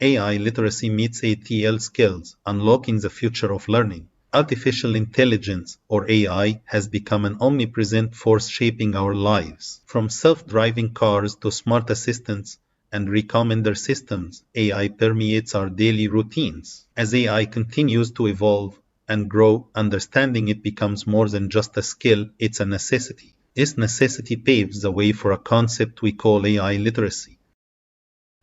AI literacy meets ATL skills, unlocking the future of learning. Artificial intelligence, or AI, has become an omnipresent force shaping our lives. From self-driving cars to smart assistants and recommender systems, AI permeates our daily routines. As AI continues to evolve and grow, understanding it becomes more than just a skill, it's a necessity. This necessity paves the way for a concept we call AI literacy.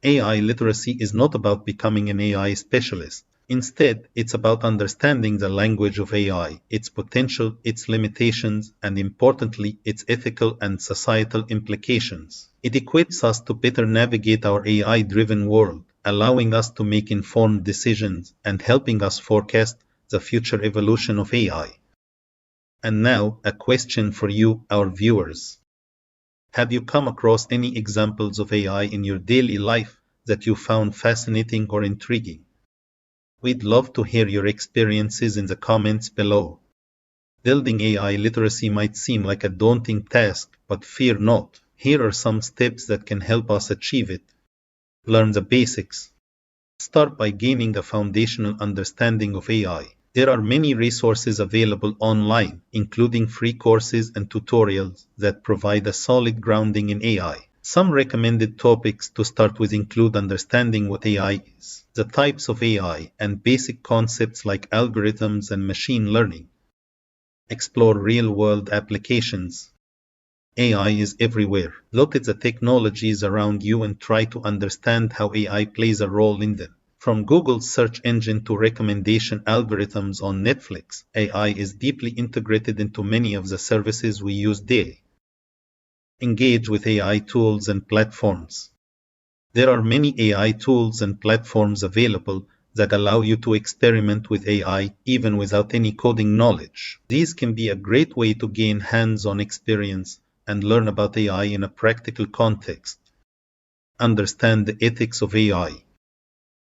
AI literacy is not about becoming an AI specialist. Instead, it's about understanding the language of AI, its potential, its limitations, and importantly, its ethical and societal implications. It equips us to better navigate our AI-driven world, allowing us to make informed decisions and helping us forecast the future evolution of AI. And now, a question for you, our viewers. Have you come across any examples of AI in your daily life that you found fascinating or intriguing? We'd love to hear your experiences in the comments below. Building AI literacy might seem like a daunting task, but fear not. Here are some steps that can help us achieve it. Learn the basics. Start by gaining a foundational understanding of AI. There are many resources available online, including free courses and tutorials that provide a solid grounding in AI. Some recommended topics to start with include understanding what AI is, the types of AI, and basic concepts like algorithms and machine learning. Explore real-world applications. AI is everywhere. Look at the technologies around you and try to understand how AI plays a role in them. From Google's search engine to recommendation algorithms on Netflix, AI is deeply integrated into many of the services we use daily. Engage with AI tools and platforms. There are many AI tools and platforms available that allow you to experiment with AI even without any coding knowledge. These can be a great way to gain hands-on experience and learn about AI in a practical context. Understand the ethics of AI.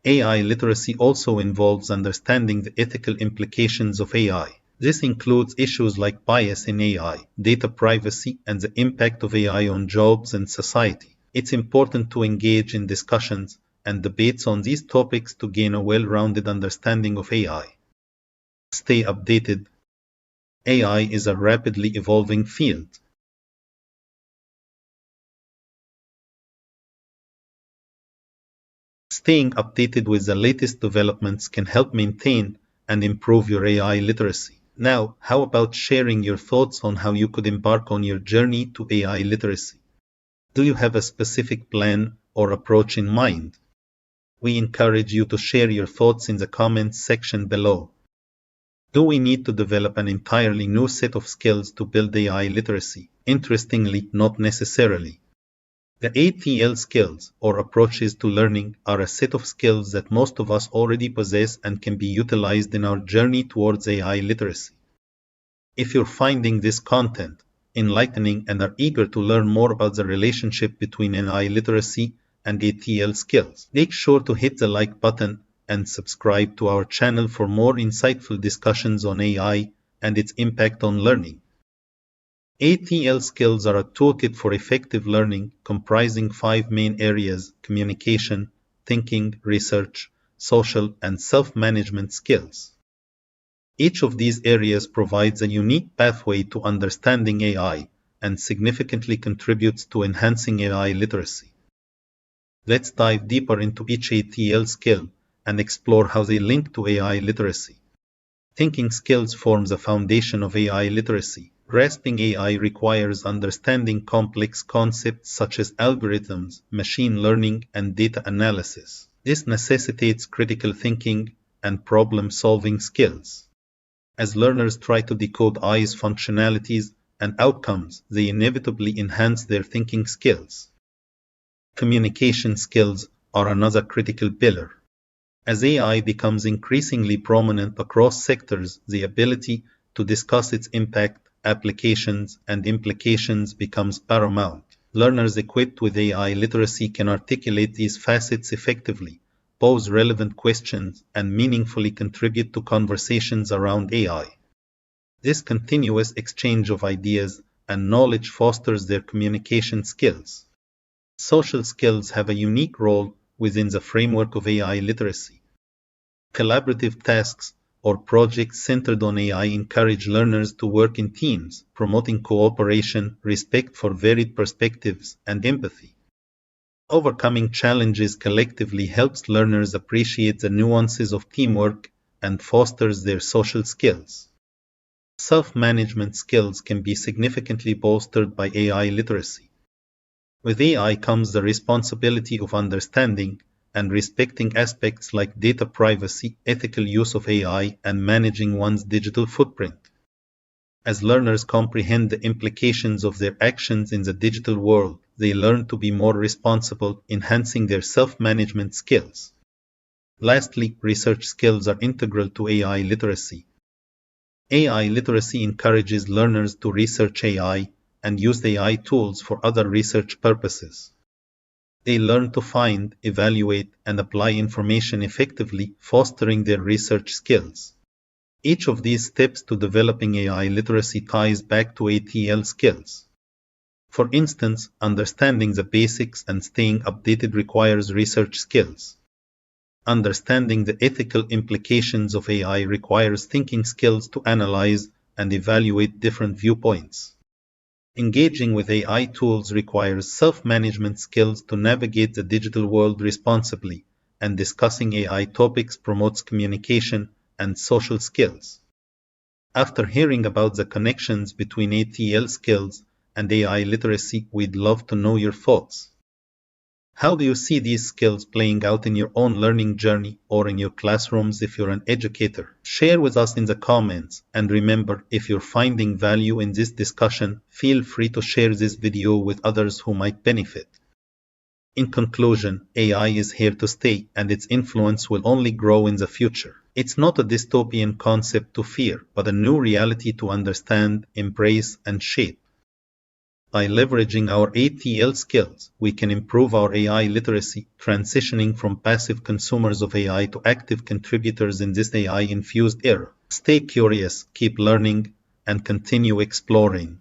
AI literacy also involves understanding the ethical implications of AI. This includes issues like bias in AI, data privacy, and the impact of AI on jobs and society. It's important to engage in discussions and debates on these topics to gain a well-rounded understanding of AI. Stay updated. AI is a rapidly evolving field. Staying updated with the latest developments can help maintain and improve your AI literacy. Now, how about sharing your thoughts on how you could embark on your journey to AI literacy? Do you have a specific plan or approach in mind? We encourage you to share your thoughts in the comments section below. Do we need to develop an entirely new set of skills to build AI literacy? Interestingly, not necessarily. The ATL skills, or approaches to learning, are a set of skills that most of us already possess and can be utilized in our journey towards AI literacy. If you're finding this content enlightening and are eager to learn more about the relationship between AI literacy and ATL skills, make sure to hit the like button and subscribe to our channel for more insightful discussions on AI and its impact on learning. ATL skills are a toolkit for effective learning comprising 5 main areas: communication, thinking, research, social, and self-management skills. Each of these areas provides a unique pathway to understanding AI and significantly contributes to enhancing AI literacy. Let's dive deeper into each ATL skill and explore how they link to AI literacy. Thinking skills form the foundation of AI literacy. Grasping AI requires understanding complex concepts such as algorithms, machine learning, and data analysis. This necessitates critical thinking and problem-solving skills. As learners try to decode AI's functionalities and outcomes, they inevitably enhance their thinking skills. Communication skills are another critical pillar. As AI becomes increasingly prominent across sectors, the ability to discuss its impact, applications, and implications becomes paramount. Learners equipped with AI literacy can articulate these facets effectively, pose relevant questions, and meaningfully contribute to conversations around AI. This continuous exchange of ideas and knowledge fosters their communication skills. Social skills have a unique role within the framework of AI literacy. Collaborative tasks or projects centered on AI encourage learners to work in teams, promoting cooperation, respect for varied perspectives, and empathy. Overcoming challenges collectively helps learners appreciate the nuances of teamwork and fosters their social skills. Self-management skills can be significantly bolstered by AI literacy. With AI comes the responsibility of understanding and respecting aspects like data privacy, ethical use of AI, and managing one's digital footprint. As learners comprehend the implications of their actions in the digital world, they learn to be more responsible, enhancing their self-management skills. Lastly, research skills are integral to AI literacy. AI literacy encourages learners to research AI and use AI tools for other research purposes. They learn to find, evaluate, and apply information effectively, fostering their research skills. Each of these steps to developing AI literacy ties back to ATL skills. For instance, understanding the basics and staying updated requires research skills. Understanding the ethical implications of AI requires thinking skills to analyze and evaluate different viewpoints. Engaging with AI tools requires self-management skills to navigate the digital world responsibly, and discussing AI topics promotes communication and social skills. After hearing about the connections between ATL skills and AI literacy, we'd love to know your thoughts. How do you see these skills playing out in your own learning journey or in your classrooms if you're an educator? Share with us in the comments, and remember, if you're finding value in this discussion, feel free to share this video with others who might benefit. In conclusion, AI is here to stay, and its influence will only grow in the future. It's not a dystopian concept to fear, but a new reality to understand, embrace, and shape. By leveraging our ATL skills, we can improve our AI literacy, transitioning from passive consumers of AI to active contributors in this AI-infused era. Stay curious, keep learning, and continue exploring.